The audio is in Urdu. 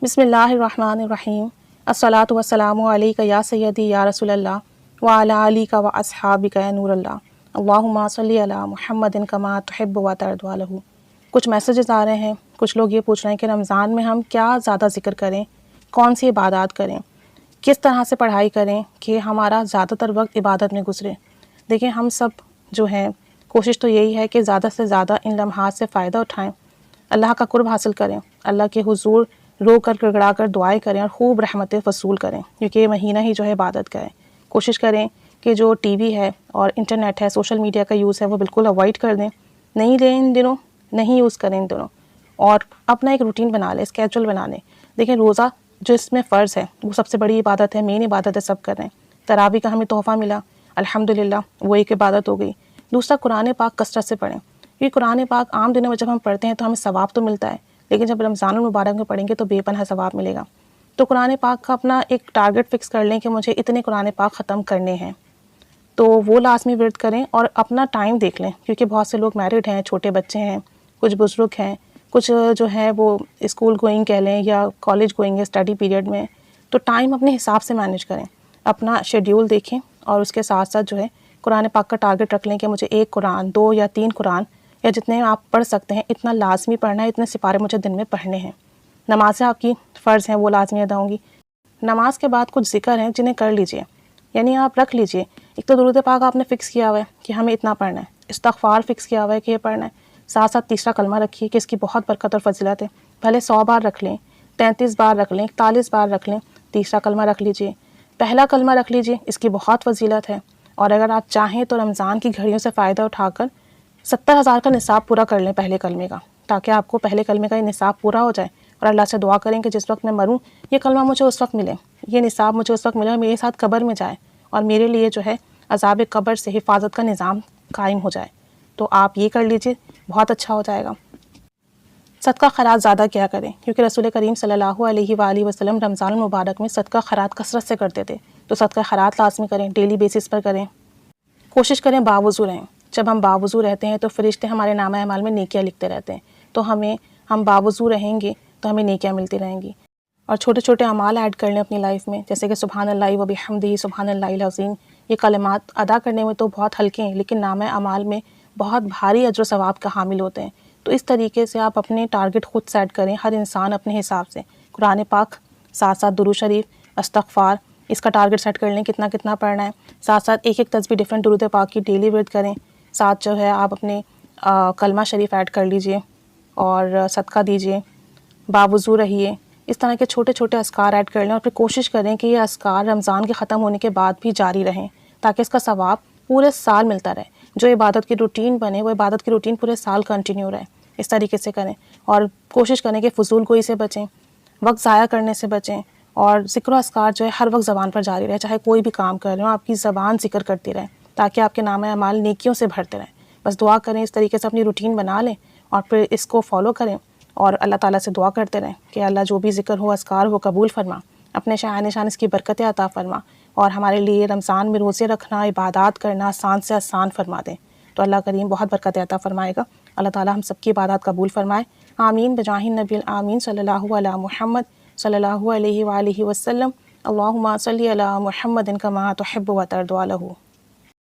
بسم اللہ الرحمن الرحیم الصلاۃ والسلام علیک یا سیدی یا رسول اللہ وعلی آلک و اصحابک یا نور اللہ اللہم صلی علی محمد کما تحب و ترضی عنہ۔ کچھ میسیجز آ رہے ہیں، کچھ لوگ یہ پوچھ رہے ہیں کہ رمضان میں ہم کیا زیادہ ذکر کریں، کون سی عبادات کریں، کس طرح سے پڑھائی کریں کہ ہمارا زیادہ تر وقت عبادت میں گزرے۔ دیکھیں، ہم سب جو ہیں کوشش تو یہی ہے کہ زیادہ سے زیادہ ان لمحات سے فائدہ اٹھائیں، اللہ کا قرب حاصل کریں، اللہ کے حضور رو کر گڑگڑا کر دعائیں کریں اور خوب رحمتیں وصول کریں، کیونکہ یہ مہینہ ہی جو ہے عبادت کا ہے۔ کوشش کریں کہ جو ٹی وی ہے اور انٹرنیٹ ہے، سوشل میڈیا کا یوز ہے، وہ بالکل اوائڈ کر دیں، نہیں لیں ان دنوں، نہیں یوز کریں ان دنوں، اور اپنا ایک روٹین بنا لیں، اسکیجول بنا لیں۔ دیکھیں، روزہ جو اس میں فرض ہے وہ سب سے بڑی عبادت ہے، مین عبادت ہے، سب کر رہے ہیں۔ تراویح کا ہمیں تحفہ ملا، الحمدللہ، وہ ایک عبادت ہو گئی۔ دوسرا، قرآن پاک کثرت سے پڑھیں، کیونکہ قرآن پاک عام دنوں میں جب ہم پڑھتے ہیں تو ہمیں ثواب تو ملتا ہے، لیکن جب رمضان المبارک میں پڑھیں گے تو بے پناہ ثواب ملے گا۔ تو قرآن پاک کا اپنا ایک ٹارگٹ فکس کر لیں کہ مجھے اتنے قرآن پاک ختم کرنے ہیں، تو وہ لازمی ورد کریں اور اپنا ٹائم دیکھ لیں، کیونکہ بہت سے لوگ میرڈ ہیں، چھوٹے بچے ہیں، کچھ بزرگ ہیں، کچھ جو ہیں وہ اسکول گوئنگ کہہ لیں یا کالج گوئنگ ہے اسٹڈی پیریڈ میں، تو ٹائم اپنے حساب سے مینیج کریں، اپنا شیڈیول دیکھیں اور اس کے ساتھ ساتھ جو ہے قرآن پاک کا ٹارگٹ رکھ لیں کہ مجھے 1 قرآن، 2 یا 3 قرآن یا جتنے آپ پڑھ سکتے ہیں اتنا لازمی پڑھنا ہے، اتنے سپارے مجھے دن میں پڑھنے ہیں۔ نمازیں آپ کی فرض ہیں، وہ لازمی ادا ہوں گی۔ نماز کے بعد کچھ ذکر ہیں جنہیں کر لیجئے، یعنی آپ رکھ لیجئے۔ ایک تو درود پاک آپ نے فکس کیا ہوا ہے کہ ہمیں اتنا پڑھنا ہے، استغفار فکس کیا ہوا ہے کہ یہ پڑھنا ہے، ساتھ ساتھ تیسرا کلمہ رکھیے کہ اس کی بہت برکت اور فضیلت ہے، بھلے 100 بار رکھ لیں، 33 بار رکھ لیں، 41 بار رکھ لیں، تیسرا کلمہ رکھ لیجئے، پہلا کلمہ رکھ لیجئے، اس کی بہت فضیلت ہے۔ اور اگر آپ چاہیں تو رمضان کی گھڑیوں سے فائدہ اٹھا کر 70,000 کا نصاب پورا کر لیں پہلے کلمے کا، تاکہ آپ کو پہلے کلمے کا یہ نصاب پورا ہو جائے، اور اللہ سے دعا کریں کہ جس وقت میں مروں یہ کلمہ مجھے اس وقت ملے، یہ نصاب مجھے اس وقت ملے اور میرے ساتھ قبر میں جائے، اور میرے لیے جو ہے عذاب قبر سے حفاظت کا نظام قائم ہو جائے۔ تو آپ یہ کر لیجئے، بہت اچھا ہو جائے گا۔ صدقہ خیرات زیادہ کیا کریں، کیونکہ رسول کریم صلی اللہ علیہ وآلہ وسلم رمضان المبارک میں صدقہ خیرات کثرت سے کرتے تھے، تو صدقہ خیرات لازمی کریں، ڈیلی بیسس پر کریں۔ کوشش کریں باوضو رہیں، جب ہم باوضو رہتے ہیں تو فرشتے ہمارے نامہ اعمال میں نیکیاں لکھتے رہتے ہیں، تو ہم باوضو رہیں گے تو ہمیں نیکیاں ملتی رہیں گی۔ اور چھوٹے چھوٹے اعمال ایڈ کر لیں اپنی لائف میں، جیسے کہ سبحان اللہ و بحمدہ، سبحان اللہ العظیم۔ یہ کلمات ادا کرنے میں تو بہت ہلکے ہیں، لیکن نامہ اعمال میں بہت بھاری اجر و ثواب کا حامل ہوتے ہیں۔ تو اس طریقے سے آپ اپنے ٹارگٹ خود سیٹ کریں، ہر انسان اپنے حساب سے، قرآن پاک، ساتھ ساتھ درود شریف، استغفار، اس کا ٹارگٹ سیٹ کر لیں کتنا کتنا پڑھنا ہے، ساتھ ساتھ ایک ایک تسبیح ڈیفرنٹ درود پاک کی ڈیلی ورد کریں، ساتھ جو ہے آپ اپنے کلمہ شریف ایڈ کر لیجئے اور صدقہ دیجئے، باوضو رہیے۔ اس طرح کے چھوٹے چھوٹے اذکار ایڈ کر لیں، اور پھر کوشش کریں کہ یہ اذکار رمضان کے ختم ہونے کے بعد بھی جاری رہیں، تاکہ اس کا ثواب پورے سال ملتا رہے، جو عبادت کی روٹین بنے وہ عبادت کی روٹین پورے سال کنٹینیو رہے۔ اس طریقے سے کریں، اور کوشش کریں کہ فضول گوئی سے بچیں، وقت ضائع کرنے سے بچیں، اور ذکر و اذکار جو ہے ہر وقت زبان پر جاری رہے، چاہے کوئی بھی کام کر رہے ہوں آپ کی زبان ذکر کرتی رہے، تاکہ آپ کے نامہ اعمال نیکیوں سے بھرتے رہیں۔ بس دعا کریں، اس طریقے سے اپنی روٹین بنا لیں اور پھر اس کو فالو کریں، اور اللہ تعالیٰ سے دعا کرتے رہیں کہ اللہ جو بھی ذکر ہو، اذکار ہو، قبول فرما، اپنے شایان شان اس کی برکتیں عطا فرما، اور ہمارے لیے رمضان میں روزے رکھنا، عبادات کرنا آسان سے آسان فرما دیں۔ تو اللہ کریم بہت برکتیں عطا فرمائے گا۔ اللہ تعالیٰ ہم سب کی عبادات قبول فرمائے، آمین بجاہ النبی الآمین صلی اللہ علی محمد صلی اللہ علیہ وآلہ وسلم۔ اللہم صلی علی محمد کما تحب و ترضی عنہ۔